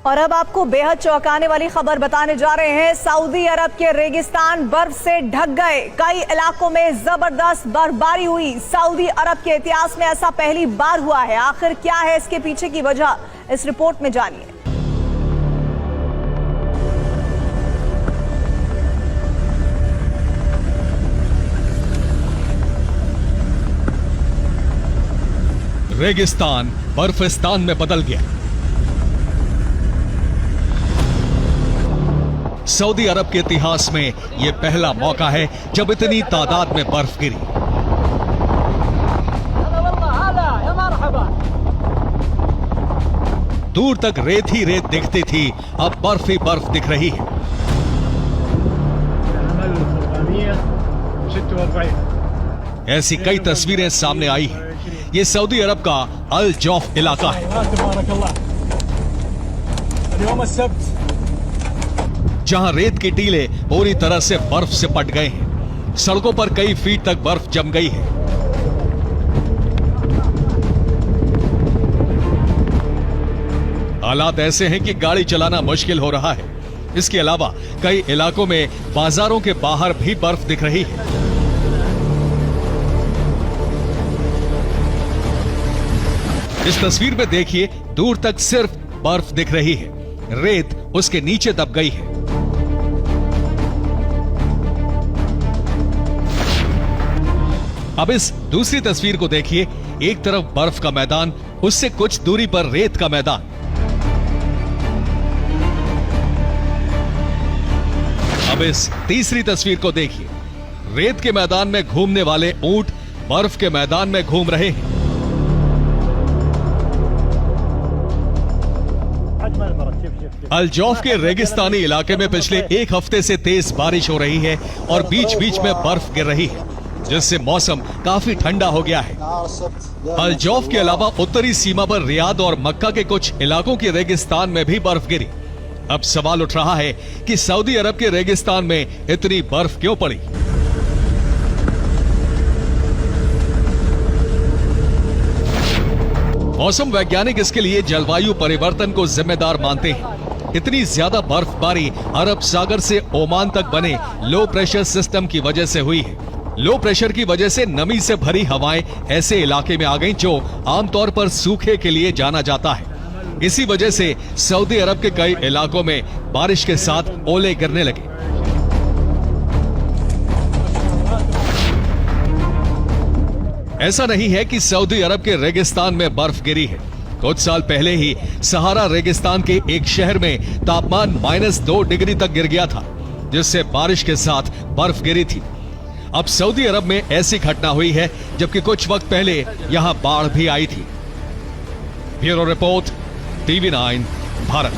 और अब आपको बेहद चौंकाने वाली खबर बताने जा रहे हैं। सऊदी अरब के रेगिस्तान बर्फ से ढक गए। कई इलाकों में जबरदस्त बर्फबारी हुई। सऊदी अरब के इतिहास में ऐसा पहली बार हुआ है। आखिर क्या है इसके पीछे की वजह, इस रिपोर्ट में जानिए। रेगिस्तान बर्फिस्तान में बदल गया। सऊदी अरब के इतिहास में यह पहला मौका है जब इतनी तादाद में बर्फ गिरी। दूर तक रेत ही रेत दिखती थी, अब बर्फ ही बर्फ दिख रही है। ऐसी कई तस्वीरें सामने आई हैं। ये सऊदी अरब का अल जौफ इलाका है। जहां रेत के टीले पूरी तरह से बर्फ से पट गए हैं। सड़कों पर कई फीट तक बर्फ जम गई है। हालात ऐसे हैं कि गाड़ी चलाना मुश्किल हो रहा है। इसके अलावा कई इलाकों में बाजारों के बाहर भी बर्फ दिख रही है। इस तस्वीर में देखिए, दूर तक सिर्फ बर्फ दिख रही है, रेत उसके नीचे दब गई है। अब इस दूसरी तस्वीर को देखिए, एक तरफ बर्फ का मैदान, उससे कुछ दूरी पर रेत का मैदान। अब इस तीसरी तस्वीर को देखिए, रेत के मैदान में घूमने वाले ऊंट बर्फ के मैदान में घूम रहे हैं। अल जौफ के रेगिस्तानी इलाके में पिछले एक हफ्ते से तेज बारिश हो रही है और बीच बीच में बर्फ गिर रही है, जिससे मौसम काफी ठंडा हो गया है। अल जौफ के अलावा उत्तरी सीमा पर रियाद और मक्का के कुछ इलाकों के रेगिस्तान में भी बर्फ गिरी। अब सवाल उठ रहा है कि सऊदी अरब के रेगिस्तान में इतनी बर्फ क्यों पड़ी। मौसम वैज्ञानिक इसके लिए जलवायु परिवर्तन को जिम्मेदार मानते हैं। इतनी ज्यादा बर्फबारी अरब सागर से ओमान तक बने लो प्रेशर सिस्टम की वजह से हुई है। लो प्रेशर की वजह से नमी से भरी हवाएं ऐसे इलाके में आ गईं जो आमतौर पर सूखे के लिए जाना जाता है। इसी वजह से सऊदी अरब के कई इलाकों में बारिश के साथ ओले गिरने लगे। ऐसा नहीं है कि सऊदी अरब के रेगिस्तान में बर्फ गिरी है। कुछ साल पहले ही सहारा रेगिस्तान के एक शहर में तापमान -2 डिग्री तक गिर गया था, जिससे बारिश के साथ बर्फ गिरी थी। अब सऊदी अरब में ऐसी घटना हुई है, जबकि कुछ वक्त पहले यहां बाढ़ भी आई थी। Bureau report, TV9 Bharat.